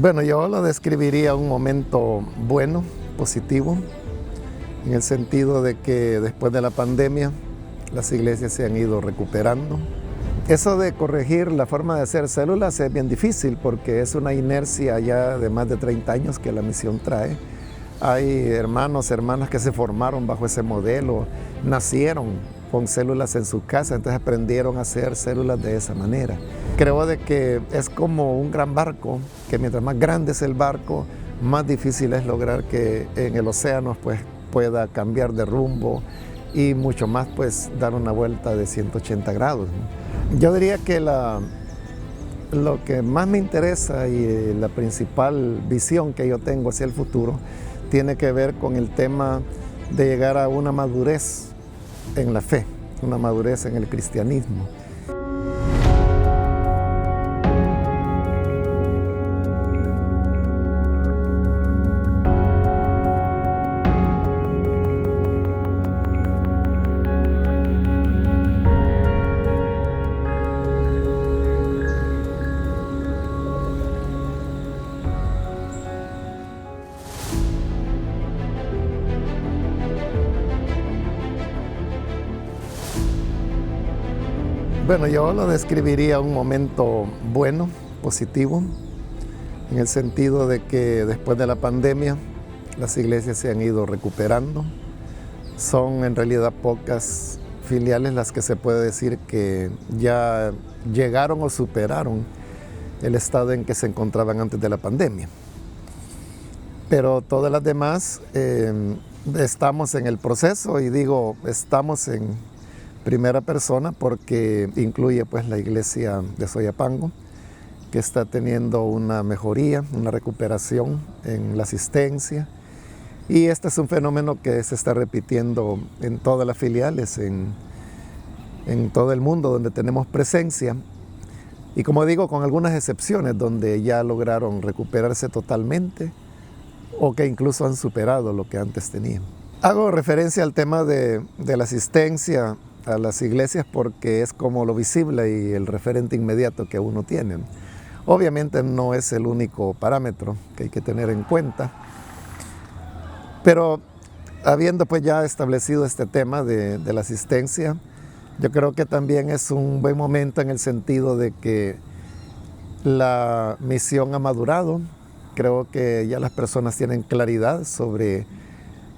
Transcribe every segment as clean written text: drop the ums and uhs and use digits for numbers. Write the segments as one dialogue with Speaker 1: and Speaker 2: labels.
Speaker 1: Bueno, yo lo describiría un momento bueno, positivo, en el sentido de que después de la pandemia las iglesias se han ido recuperando. Eso de corregir la forma de hacer células es bien difícil porque es una inercia ya de más de 30 años que la misión trae. Hay hermanos, hermanas que se formaron bajo ese modelo, nacieron con células en su casa, entonces aprendieron a hacer células de esa manera. Creo de que es como un gran barco, que mientras más grande es el barco, más difícil es lograr que en el océano pues, pueda cambiar de rumbo y mucho más pues dar una vuelta de 180 grados, ¿no? Yo diría que lo que más me interesa y la principal visión que yo tengo hacia el futuro tiene que ver con el tema de llegar a una madurez en la fe, una madurez en el cristianismo. Bueno, yo lo describiría un momento bueno, positivo, en el sentido de que después de la pandemia las iglesias se han ido recuperando. Son en realidad pocas filiales las que se puede decir que ya llegaron o superaron el estado en que se encontraban antes de la pandemia. Pero todas las demás estamos en el proceso, y digo estamos en primera persona porque incluye pues la iglesia de Soyapango, que está teniendo una mejoría, una recuperación en la asistencia, y este es un fenómeno que se está repitiendo en todas las filiales, en todo el mundo donde tenemos presencia, y como digo, con algunas excepciones donde ya lograron recuperarse totalmente o que incluso han superado lo que antes tenían. Hago referencia al tema de la asistencia a las iglesias porque es como lo visible y el referente inmediato que uno tiene. Obviamente no es el único parámetro que hay que tener en cuenta, pero habiendo pues ya establecido este tema de la asistencia, yo creo que también es un buen momento en el sentido de que la misión ha madurado. Creo que ya las personas tienen claridad sobre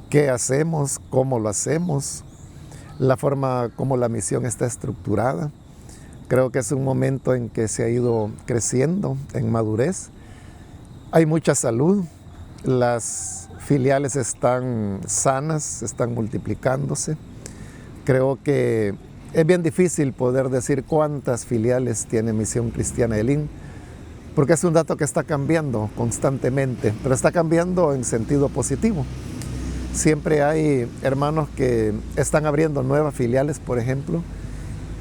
Speaker 1: qué hacemos, cómo lo hacemos, la forma como la misión está estructurada. Creo que es un momento en que se ha ido creciendo en madurez. Hay mucha salud, las filiales están sanas, están multiplicándose. Creo que es bien difícil poder decir cuántas filiales tiene Misión Cristiana Elín, porque es un dato que está cambiando constantemente, pero está cambiando en sentido positivo. Siempre hay hermanos que están abriendo nuevas filiales, por ejemplo,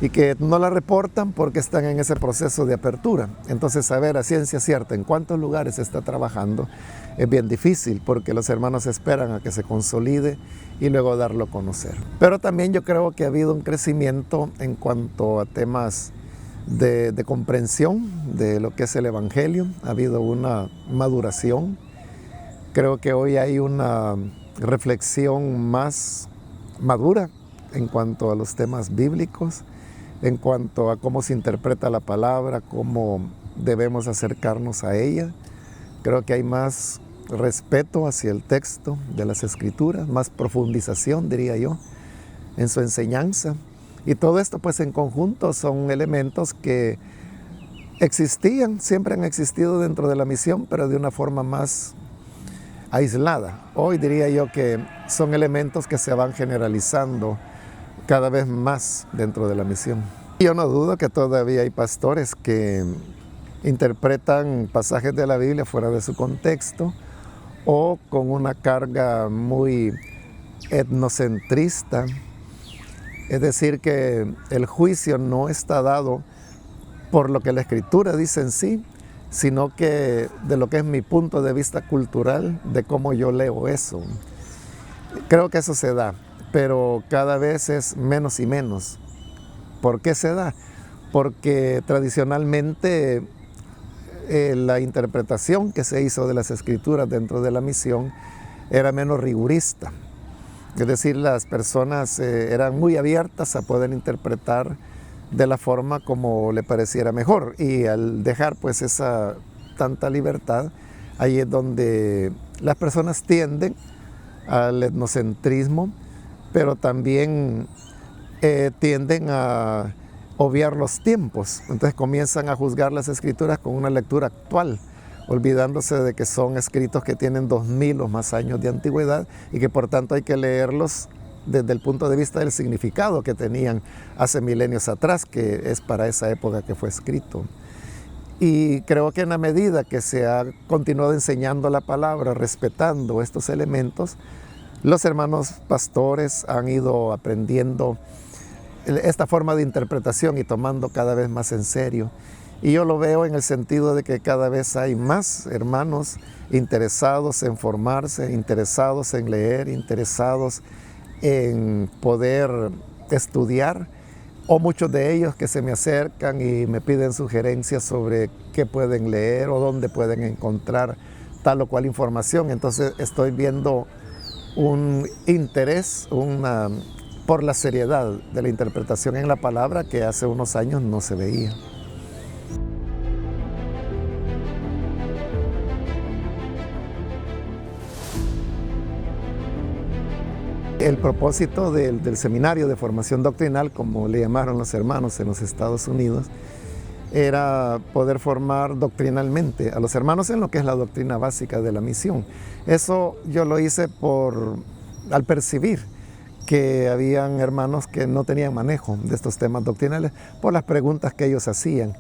Speaker 1: y que no la reportan porque están en ese proceso de apertura. Entonces, saber a ciencia cierta en cuántos lugares se está trabajando es bien difícil porque los hermanos esperan a que se consolide y luego darlo a conocer. Pero también yo creo que ha habido un crecimiento en cuanto a temas de comprensión de lo que es el Evangelio. Ha habido una maduración. Creo que hoy hay una reflexión más madura en cuanto a los temas bíblicos, en cuanto a cómo se interpreta la palabra, cómo debemos acercarnos a ella. Creo que hay más respeto hacia el texto de las Escrituras, más profundización, diría yo, en su enseñanza. Y todo esto pues en conjunto son elementos que existían, siempre han existido dentro de la misión, pero de una forma más aislada. Hoy diría yo que son elementos que se van generalizando cada vez más dentro de la misión. Yo no dudo que todavía hay pastores que interpretan pasajes de la Biblia fuera de su contexto o con una carga muy etnocentrista. Es decir, que el juicio no está dado por lo que la Escritura dice en sí, sino que de lo que es mi punto de vista cultural, de cómo yo leo eso. Creo que eso se da, pero cada vez es menos y menos. ¿Por qué se da? Porque tradicionalmente la interpretación que se hizo de las escrituras dentro de la misión era menos rigurista. Es decir, las personas eran muy abiertas a poder interpretar de la forma como le pareciera mejor, y al dejar pues esa tanta libertad, ahí es donde las personas tienden al etnocentrismo, pero también tienden a obviar los tiempos. Entonces comienzan a juzgar las escrituras con una lectura actual, olvidándose de que son escritos que tienen 2000 o más años de antigüedad y que por tanto hay que leerlos desde el punto de vista del significado que tenían hace milenios atrás, que es para esa época que fue escrito. Y creo que en la medida que se ha continuado enseñando la palabra, respetando estos elementos, los hermanos pastores han ido aprendiendo esta forma de interpretación y tomando cada vez más en serio. Y yo lo veo en el sentido de que cada vez hay más hermanos interesados en formarse, interesados en leer, interesados en poder estudiar, o muchos de ellos que se me acercan y me piden sugerencias sobre qué pueden leer o dónde pueden encontrar tal o cual información. Entonces estoy viendo un interés por la seriedad de la interpretación en la palabra que hace unos años no se veía. El propósito del seminario de formación doctrinal, como le llamaron los hermanos en los Estados Unidos, era poder formar doctrinalmente a los hermanos en lo que es la doctrina básica de la misión. Eso yo lo hice al percibir que habían hermanos que no tenían manejo de estos temas doctrinales por las preguntas que ellos hacían.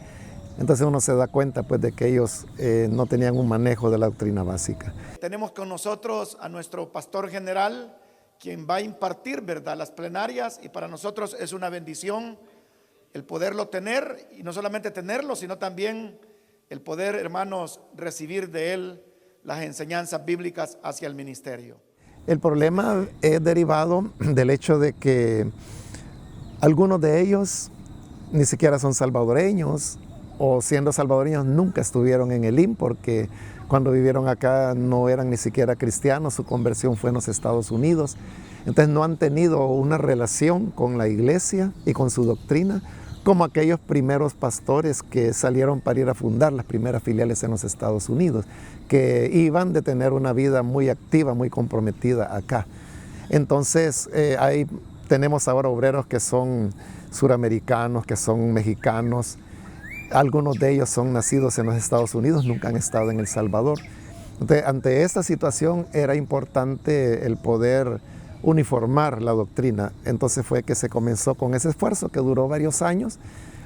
Speaker 1: Entonces uno se da cuenta pues, de que ellos no tenían un manejo de la doctrina básica.
Speaker 2: Tenemos con nosotros a nuestro pastor general, quien va a impartir, ¿verdad?, las plenarias, y para nosotros es una bendición el poderlo tener, y no solamente tenerlo, sino también el poder, hermanos, recibir de él las enseñanzas bíblicas hacia el ministerio.
Speaker 1: El problema es derivado del hecho de que algunos de ellos ni siquiera son salvadoreños, o siendo salvadoreños nunca estuvieron en Elim, porque cuando vivieron acá no eran ni siquiera cristianos, su conversión fue en los Estados Unidos. Entonces no han tenido una relación con la iglesia y con su doctrina como aquellos primeros pastores que salieron para ir a fundar las primeras filiales en los Estados Unidos, que iban de tener una vida muy activa, muy comprometida acá. Entonces ahí tenemos ahora obreros que son suramericanos, que son mexicanos. Algunos de ellos son nacidos en los Estados Unidos, nunca han estado en El Salvador. Entonces, ante esta situación era importante el poder uniformar la doctrina. Entonces fue que se comenzó con ese esfuerzo que duró varios años.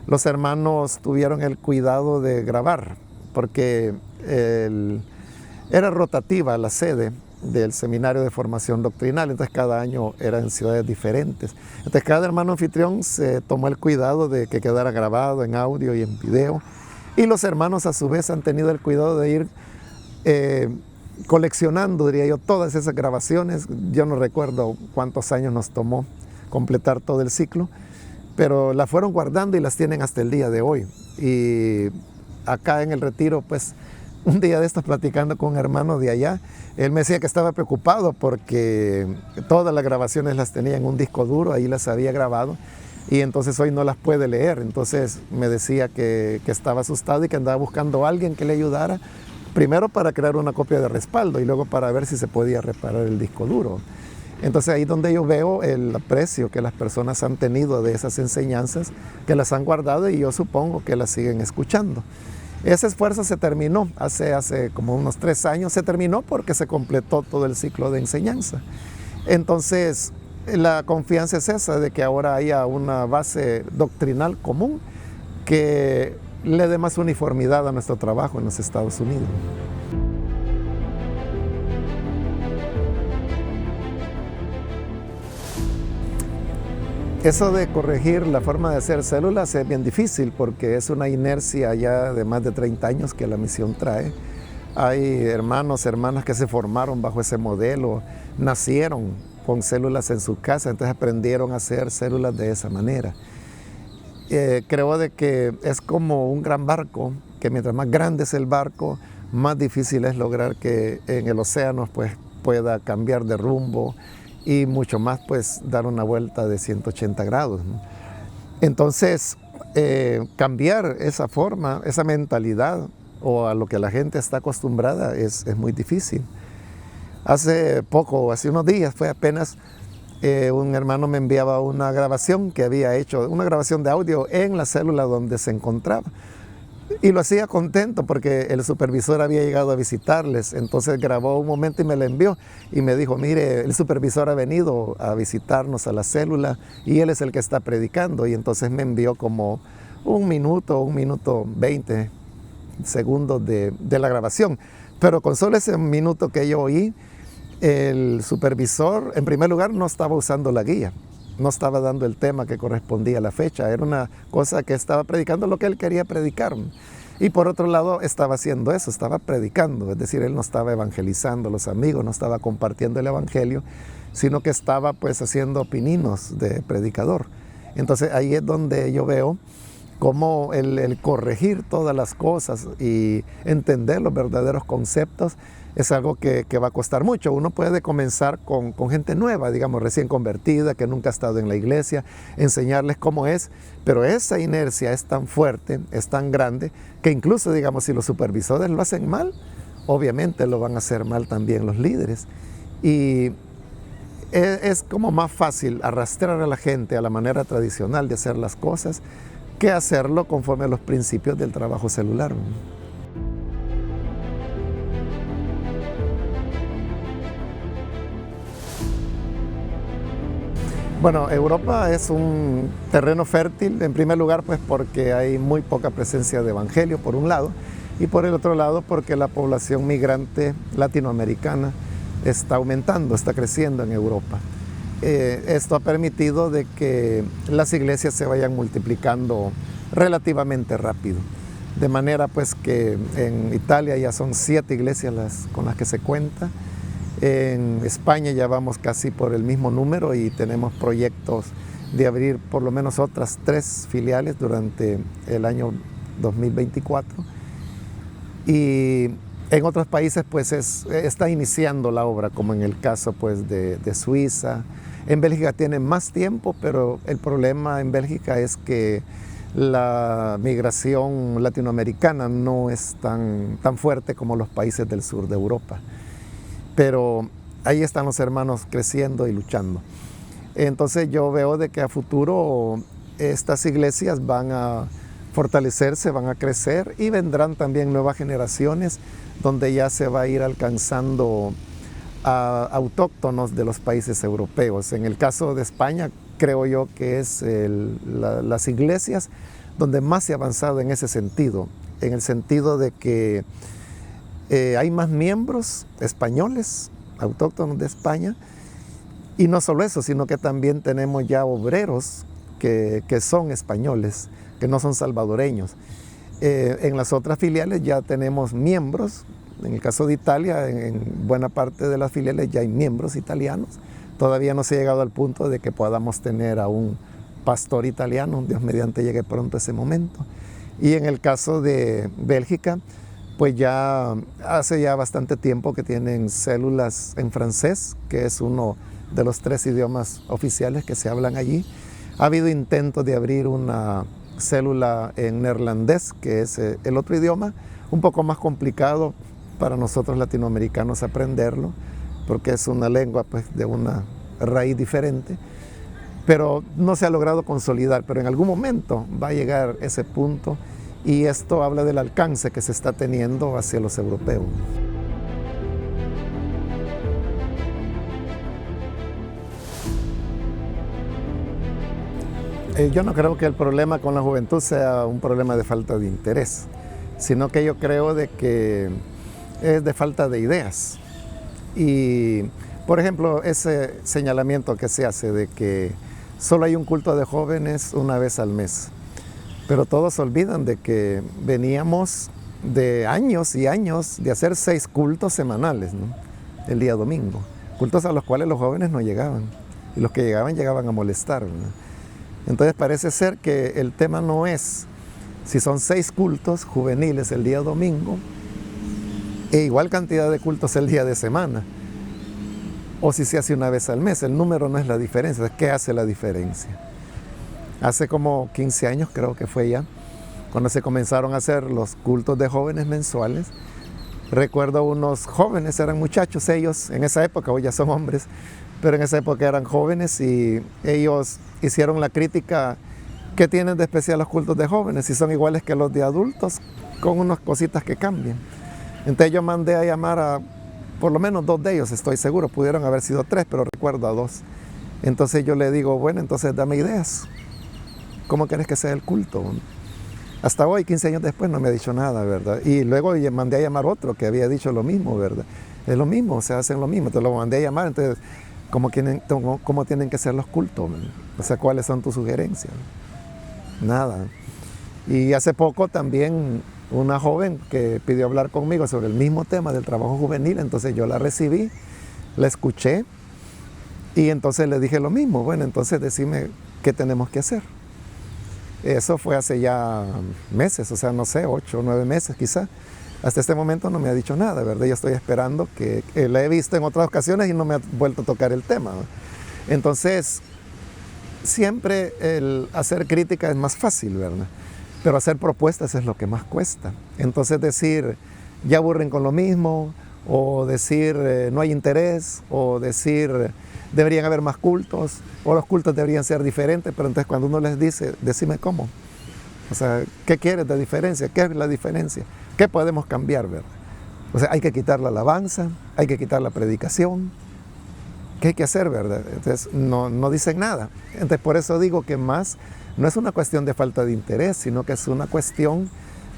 Speaker 1: Los hermanos tuvieron el cuidado de grabar, porque era rotativa la sede del seminario de formación doctrinal, entonces cada año era en ciudades diferentes. Entonces cada hermano anfitrión se tomó el cuidado de que quedara grabado en audio y en video, y los hermanos a su vez han tenido el cuidado de ir coleccionando, diría yo, todas esas grabaciones. Yo no recuerdo cuántos años nos tomó completar todo el ciclo, pero las fueron guardando y las tienen hasta el día de hoy. Y acá en el retiro, pues un día de estos platicando con un hermano de allá, él me decía que estaba preocupado porque todas las grabaciones las tenía en un disco duro, ahí las había grabado, y entonces hoy no las puede leer. Entonces me decía que estaba asustado y que andaba buscando a alguien que le ayudara, primero para crear una copia de respaldo y luego para ver si se podía reparar el disco duro. Entonces ahí es donde yo veo el aprecio que las personas han tenido de esas enseñanzas, que las han guardado, y yo supongo que las siguen escuchando. Ese esfuerzo se terminó hace como unos 3 años, se terminó porque se completó todo el ciclo de enseñanza. Entonces, la confianza es esa, de que ahora haya una base doctrinal común que le dé más uniformidad a nuestro trabajo en los Estados Unidos. Eso de corregir la forma de hacer células es bien difícil, porque es una inercia ya de más de 30 años que la misión trae. Hay hermanos, hermanas que se formaron bajo ese modelo, nacieron con células en su casa, entonces aprendieron a hacer células de esa manera. Creo de que es como un gran barco que mientras más grande es el barco, más difícil es lograr que en el océano pues, pueda cambiar de rumbo y mucho más pues dar una vuelta de 180 grados, ¿no? Entonces, cambiar esa forma, esa mentalidad o a lo que la gente está acostumbrada es muy difícil. Hace poco, hace unos días, fue apenas un hermano me enviaba una grabación que había hecho, una grabación de audio en la célula donde se encontraba. Y lo hacía contento porque el supervisor había llegado a visitarles, entonces grabó un momento y me lo envió y me dijo, mire, el supervisor ha venido a visitarnos a la célula y él es el que está predicando, y entonces me envió como un minuto 20 segundos de la grabación, pero con solo ese minuto que yo oí, el supervisor en primer lugar no estaba usando la guía, no estaba dando el tema que correspondía a la fecha, era una cosa que estaba predicando lo que él quería predicar. Y por otro lado estaba haciendo eso, estaba predicando, es decir, él no estaba evangelizando a los amigos, no estaba compartiendo el evangelio, sino que estaba pues haciendo pininos de predicador. Entonces ahí es donde yo veo cómo el corregir todas las cosas y entender los verdaderos conceptos es algo que va a costar mucho. Uno puede comenzar con gente nueva, digamos, recién convertida, que nunca ha estado en la iglesia, enseñarles cómo es, pero esa inercia es tan fuerte, es tan grande, que incluso, digamos, si los supervisores lo hacen mal, obviamente lo van a hacer mal también los líderes. Y es como más fácil arrastrar a la gente a la manera tradicional de hacer las cosas que hacerlo conforme a los principios del trabajo celular. Bueno, Europa es un terreno fértil, en primer lugar pues porque hay muy poca presencia de evangelio por un lado, y por el otro lado porque la población migrante latinoamericana está aumentando, está creciendo en Europa. Esto ha permitido de que las iglesias se vayan multiplicando relativamente rápido, de manera pues que en Italia ya son 7 iglesias con las que se cuenta. En España ya vamos casi por el mismo número y tenemos proyectos de abrir por lo menos otras 3 filiales durante el año 2024. Y en otros países pues está iniciando la obra, como en el caso pues de Suiza. En Bélgica tienen más tiempo, pero el problema en Bélgica es que la migración latinoamericana no es tan fuerte como los países del sur de Europa. Pero ahí están los hermanos creciendo y luchando. Entonces yo veo de que a futuro estas iglesias van a fortalecerse, van a crecer y vendrán también nuevas generaciones donde ya se va a ir alcanzando a autóctonos de los países europeos. En el caso de España creo yo que es las iglesias donde más se ha avanzado en ese sentido, en el sentido de que hay más miembros españoles, autóctonos de España, y no solo eso, sino que también tenemos ya obreros que son españoles, que no son salvadoreños. En las otras filiales ya tenemos miembros, en el caso de Italia, en buena parte de las filiales ya hay miembros italianos. Todavía no se ha llegado al punto de que podamos tener a un pastor italiano, Dios mediante llegue pronto ese momento. Y en el caso de Bélgica, pues ya hace ya bastante tiempo que tienen células en francés, que es uno de los 3 idiomas oficiales que se hablan allí. Ha habido intentos de abrir una célula en neerlandés, que es el otro idioma, un poco más complicado para nosotros latinoamericanos aprenderlo, porque es una lengua pues, de una raíz diferente, pero no se ha logrado consolidar, pero en algún momento va a llegar ese punto. Y esto habla del alcance que se está teniendo hacia los europeos. Yo no creo que el problema con la juventud sea un problema de falta de interés, sino que yo creo de que es de falta de ideas. Y, por ejemplo, ese señalamiento que se hace de que solo hay un culto de jóvenes una vez al mes. Pero todos olvidan de que veníamos de años y años de hacer 6 cultos semanales, ¿no? El día domingo. Cultos a los cuales los jóvenes no llegaban. Y los que llegaban a molestar, ¿no? Entonces parece ser que el tema no es Si son 6 cultos juveniles el día domingo, e igual cantidad de cultos el día de semana, o si se hace una vez al mes, el número no es la diferencia. ¿Qué hace la diferencia? Hace como 15 años creo que fue ya, cuando se comenzaron a hacer los cultos de jóvenes mensuales, recuerdo unos jóvenes, eran muchachos ellos, en esa época, hoy ya son hombres, pero en esa época eran jóvenes y ellos hicieron la crítica: ¿qué tienen de especial los cultos de jóvenes si son iguales que los de adultos, con unas cositas que cambian? Entonces yo mandé a llamar a por lo menos 2 de ellos, estoy seguro, pudieron haber sido 3, pero recuerdo a 2. Entonces yo le digo: bueno, entonces dame ideas, ¿cómo quieres que sea el culto? Hasta hoy, 15 años después, no me ha dicho nada, ¿verdad? Y luego mandé a llamar otro que había dicho lo mismo, ¿verdad? Es lo mismo, o sea, hacen lo mismo. Entonces lo mandé a llamar, entonces, ¿cómo tienen que ser los cultos? O sea, ¿cuáles son tus sugerencias? Nada. Y hace poco también una joven que pidió hablar conmigo sobre el mismo tema del trabajo juvenil, entonces yo la recibí, la escuché y entonces le dije lo mismo: bueno, entonces decime qué tenemos que hacer. Eso fue hace ya meses, o sea, no sé, 8 o 9 meses quizá. Hasta este momento no me ha dicho nada, ¿verdad? Yo estoy esperando que la he visto en otras ocasiones y no me ha vuelto a tocar el tema, ¿no? Entonces, siempre el hacer crítica es más fácil, ¿verdad? Pero hacer propuestas es lo que más cuesta. Entonces decir, ya aburren con lo mismo, o decir, no hay interés, o decir, deberían haber más cultos, o los cultos deberían ser diferentes, pero entonces cuando uno les dice, decime cómo. O sea, ¿qué quieres de diferencia? ¿Qué es la diferencia? ¿Qué podemos cambiar, verdad? O sea, hay que quitar la alabanza, hay que quitar la predicación. ¿Qué hay que hacer, verdad? Entonces no dicen nada. Entonces por eso digo que más no es una cuestión de falta de interés, sino que es una cuestión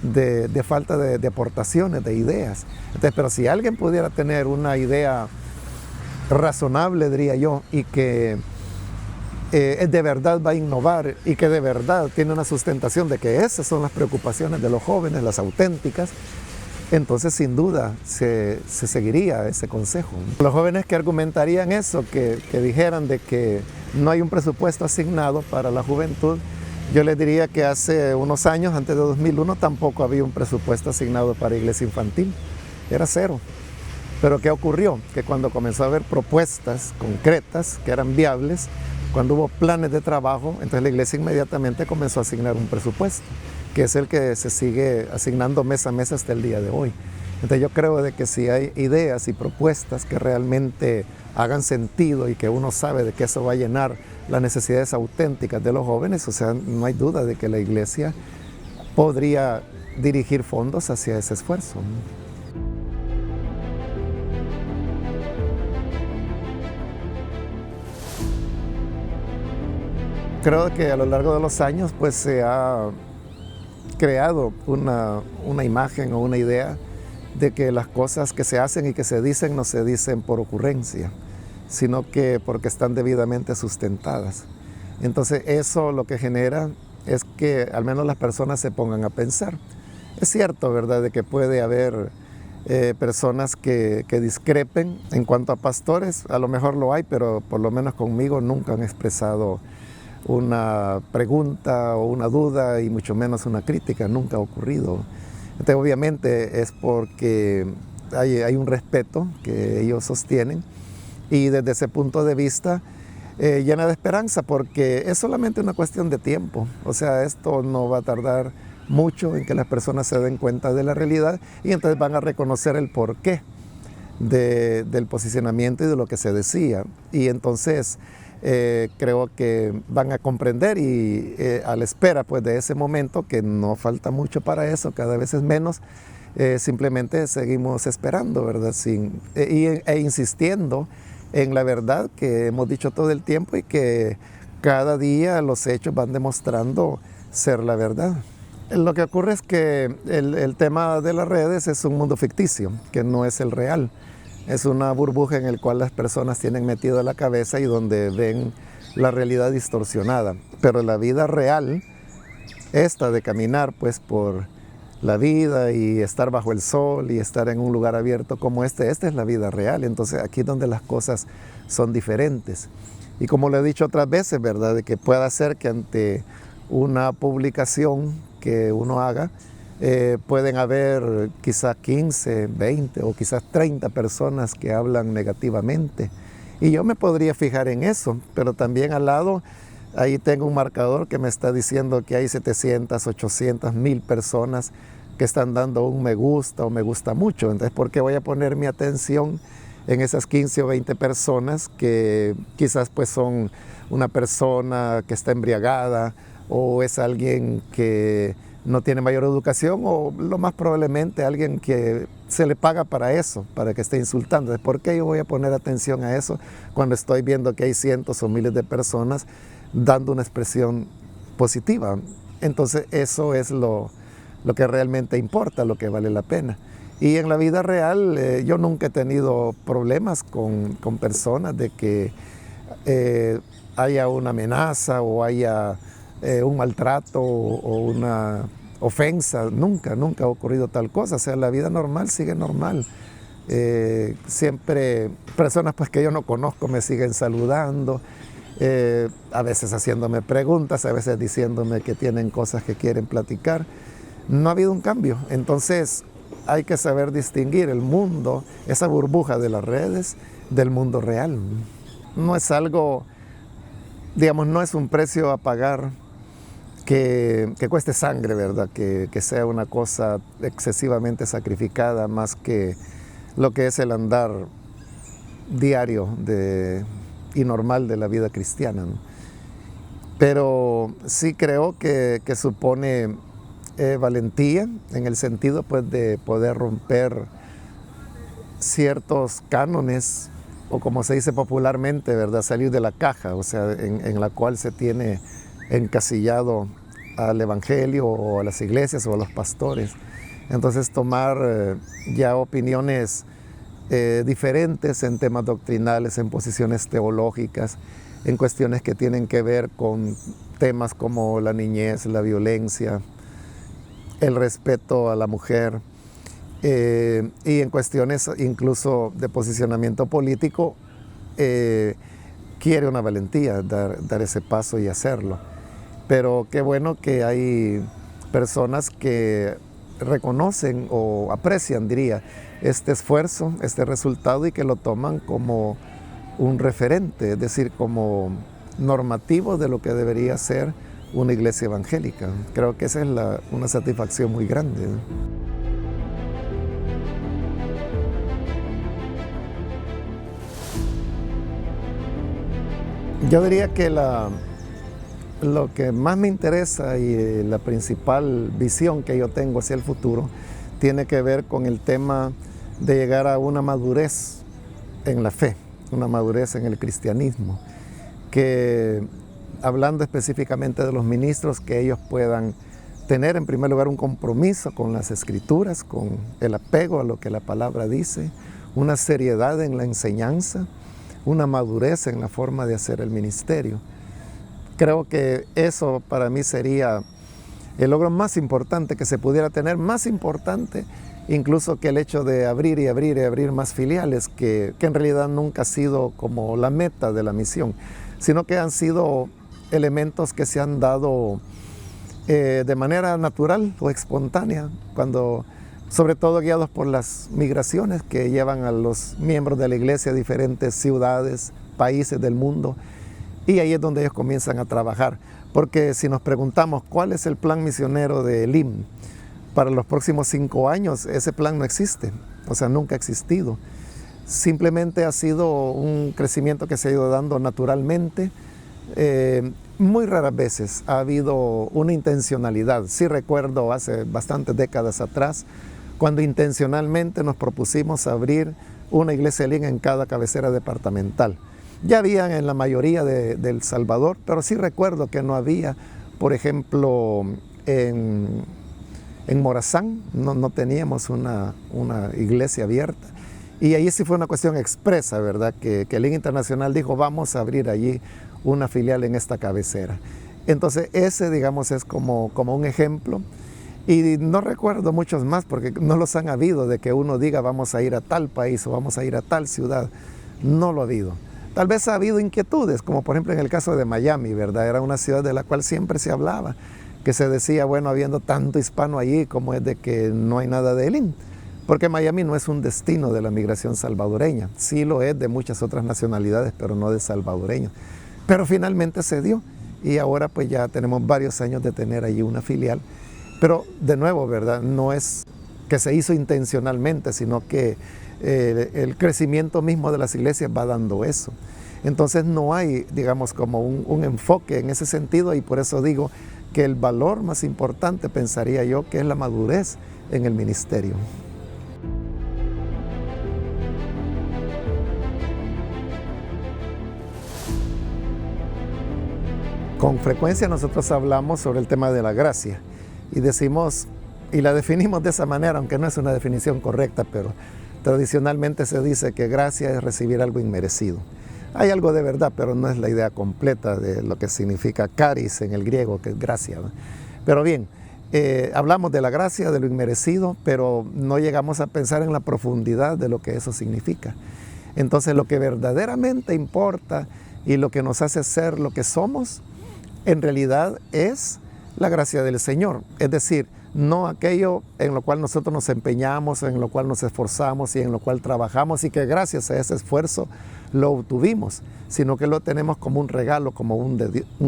Speaker 1: de falta de aportaciones, de ideas. Entonces, pero si alguien pudiera tener una idea razonable, diría yo, y que de verdad va a innovar y que de verdad tiene una sustentación de que esas son las preocupaciones de los jóvenes, las auténticas, entonces sin duda se seguiría ese consejo. Los jóvenes que argumentarían eso, que dijeran de que no hay un presupuesto asignado para la juventud, yo les diría que hace unos años, antes de 2001, tampoco había un presupuesto asignado para iglesia infantil, era 0. Pero ¿qué ocurrió? Que cuando comenzó a haber propuestas concretas que eran viables, cuando hubo planes de trabajo, entonces la iglesia inmediatamente comenzó a asignar un presupuesto, que es el que se sigue asignando mes a mes hasta el día de hoy. Entonces yo creo de que si hay ideas y propuestas que realmente hagan sentido y que uno sabe de que eso va a llenar las necesidades auténticas de los jóvenes, o sea, no hay duda de que la iglesia podría dirigir fondos hacia ese esfuerzo. Creo que a lo largo de los años pues se ha creado una imagen o una idea de que las cosas que se hacen y que se dicen no se dicen por ocurrencia, sino que porque están debidamente sustentadas. Entonces eso lo que genera es que al menos las personas se pongan a pensar. Es cierto, ¿verdad?, de que puede haber personas que discrepen en cuanto a pastores, a lo mejor lo hay, pero por lo menos conmigo nunca han expresado una pregunta o una duda y mucho menos una crítica, nunca ha ocurrido. Entonces, obviamente es porque hay un respeto que ellos sostienen y desde ese punto de vista llena de esperanza, porque es solamente una cuestión de tiempo. O sea, esto no va a tardar mucho en que las personas se den cuenta de la realidad y entonces van a reconocer el porqué del posicionamiento y de lo que se decía. Y entonces creo que van a comprender y a la espera pues de ese momento, que no falta mucho para eso, cada vez es menos, simplemente seguimos esperando, ¿verdad? E insistiendo en la verdad que hemos dicho todo el tiempo y que cada día los hechos van demostrando ser la verdad. Lo que ocurre es que el tema de las redes es un mundo ficticio, que no es el real. Es una burbuja en el cual las personas tienen metido la cabeza y donde ven la realidad distorsionada. Pero la vida real, esta de caminar pues por la vida y estar bajo el sol y estar en un lugar abierto como esta es la vida real. Entonces aquí es donde las cosas son diferentes. Y como lo he dicho otras veces, ¿verdad?, de que pueda ser que ante una publicación que uno haga, pueden haber quizás 15, 20 o quizás 30 personas que hablan negativamente. Y yo me podría fijar en eso, pero también al lado, ahí tengo un marcador que me está diciendo que hay 700, 800, 1000 personas que están dando un me gusta o me gusta mucho. Entonces, ¿por qué voy a poner mi atención en esas 15 o 20 personas que quizás pues son una persona que está embriagada o es alguien que no tiene mayor educación o lo más probablemente alguien que se le paga para eso, para que esté insultando? ¿Por qué yo voy a poner atención a eso cuando estoy viendo que hay cientos o miles de personas dando una expresión positiva? Entonces eso es lo que realmente importa, lo que vale la pena. Y en la vida real yo nunca he tenido problemas con personas de que haya una amenaza o haya un maltrato o una ofensa. Nunca ha ocurrido tal cosa. O sea, la vida normal sigue normal. Siempre personas pues que yo no conozco me siguen saludando, a veces haciéndome preguntas, a veces diciéndome que tienen cosas que quieren platicar. No ha habido un cambio. Entonces hay que saber distinguir el mundo, esa burbuja de las redes, del mundo real. No es algo, digamos, no es un precio a pagar que cueste sangre, ¿verdad? Que sea una cosa excesivamente sacrificada más que lo que es el andar diario y normal de la vida cristiana, ¿no? Pero sí creo que supone valentía en el sentido pues de poder romper ciertos cánones o, como se dice popularmente, ¿verdad?, salir de la caja, o sea, en la cual se tiene encasillado al evangelio o a las iglesias o a los pastores. Entonces tomar ya opiniones diferentes en temas doctrinales, en posiciones teológicas, en cuestiones que tienen que ver con temas como la niñez, la violencia, el respeto a la mujer, y en cuestiones incluso de posicionamiento político, quiere una valentía dar ese paso y hacerlo. Pero qué bueno que hay personas que reconocen o aprecian, diría, este esfuerzo, este resultado, y que lo toman como un referente, es decir, como normativo de lo que debería ser una iglesia evangélica. Creo que esa es una satisfacción muy grande, ¿no? Yo diría que lo que más me interesa y la principal visión que yo tengo hacia el futuro tiene que ver con el tema de llegar a una madurez en la fe, una madurez en el cristianismo, que hablando específicamente de los ministros, que ellos puedan tener en primer lugar un compromiso con las escrituras, con el apego a lo que la palabra dice, una seriedad en la enseñanza, una madurez en la forma de hacer el ministerio. Creo que eso para mí sería el logro más importante que se pudiera tener, más importante incluso que el hecho de abrir y abrir y abrir más filiales, que en realidad nunca ha sido como la meta de la misión, sino que han sido elementos que se han dado de manera natural o espontánea, sobre todo guiados por las migraciones que llevan a los miembros de la iglesia a diferentes ciudades, países del mundo, y ahí es donde ellos comienzan a trabajar. Porque si nos preguntamos cuál es el plan misionero de Elim para los próximos 5 años, ese plan no existe, o sea, nunca ha existido. Simplemente ha sido un crecimiento que se ha ido dando naturalmente. Muy raras veces ha habido una intencionalidad. Sí recuerdo hace bastantes décadas atrás, cuando intencionalmente nos propusimos abrir una iglesia Elim en cada cabecera departamental. Ya habían en la mayoría de El Salvador, pero sí recuerdo que no había, por ejemplo, en Morazán no teníamos una iglesia abierta. Y ahí sí fue una cuestión expresa, ¿verdad? Que Elim Internacional dijo, vamos a abrir allí una filial en esta cabecera. Entonces ese, digamos, es como un ejemplo. Y no recuerdo muchos más porque no los han habido, de que uno diga vamos a ir a tal país o vamos a ir a tal ciudad. No lo ha habido. Tal vez ha habido inquietudes, como por ejemplo en el caso de Miami, ¿verdad? Era una ciudad de la cual siempre se hablaba, que se decía, bueno, habiendo tanto hispano allí, ¿cómo es de que no hay nada de Elín? Porque Miami no es un destino de la migración salvadoreña, sí lo es de muchas otras nacionalidades, pero no de salvadoreños. Pero finalmente se dio y ahora pues ya tenemos varios años de tener allí una filial. Pero de nuevo, ¿verdad? No es que se hizo intencionalmente, sino que el crecimiento mismo de las iglesias va dando eso. Entonces no hay, digamos, como un enfoque en ese sentido, y por eso digo que el valor más importante, pensaría yo, que es la madurez en el ministerio. Con frecuencia nosotros hablamos sobre el tema de la gracia y decimos, y la definimos de esa manera, aunque no es una definición correcta, pero tradicionalmente se dice que gracia es recibir algo inmerecido. Hay algo de verdad, pero no es la idea completa de lo que significa caris en el griego, que es gracia, ¿no? Pero bien, hablamos de la gracia, de lo inmerecido, pero no llegamos a pensar en la profundidad de lo que eso significa. Entonces lo que verdaderamente importa y lo que nos hace ser lo que somos, en realidad es la gracia del Señor. Es decir, no aquello en lo cual nosotros nos empeñamos, en lo cual nos esforzamos y en lo cual trabajamos y que gracias a ese esfuerzo lo obtuvimos, sino que lo tenemos como un regalo, como un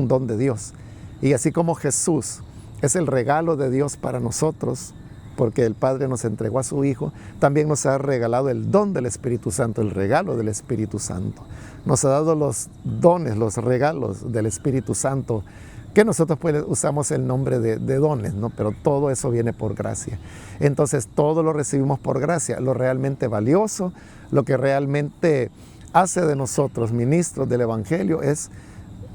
Speaker 1: don de Dios. Y así como Jesús es el regalo de Dios para nosotros, porque el Padre nos entregó a su Hijo, también nos ha regalado el don del Espíritu Santo, el regalo del Espíritu Santo. Nos ha dado los dones, los regalos del Espíritu Santo, que nosotros pues usamos el nombre de dones, ¿no? Pero todo eso viene por gracia. Entonces todo lo recibimos por gracia. Lo realmente valioso, lo que realmente hace de nosotros ministros del Evangelio es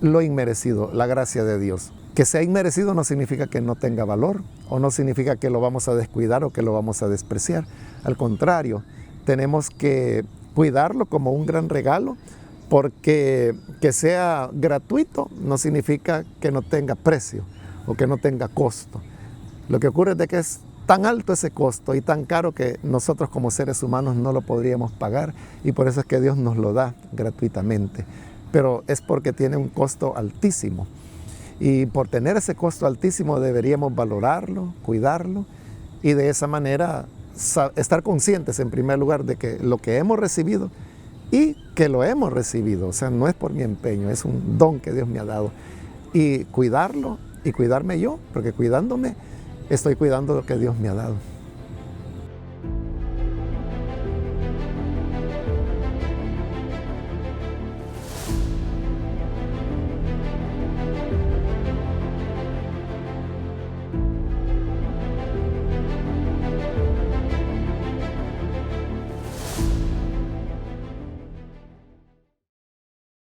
Speaker 1: lo inmerecido, la gracia de Dios. Que sea inmerecido no significa que no tenga valor, o no significa que lo vamos a descuidar o que lo vamos a despreciar. Al contrario, tenemos que cuidarlo como un gran regalo, porque que sea gratuito no significa que no tenga precio o que no tenga costo. Lo que ocurre es de que es tan alto ese costo y tan caro que nosotros como seres humanos no lo podríamos pagar, y por eso es que Dios nos lo da gratuitamente. Pero es porque tiene un costo altísimo. Y por tener ese costo altísimo deberíamos valorarlo, cuidarlo, y de esa manera estar conscientes en primer lugar de que lo que hemos recibido y que lo hemos recibido, o sea, no es por mi empeño, es un don que Dios me ha dado, y cuidarlo y cuidarme yo, porque cuidándome estoy cuidando lo que Dios me ha dado.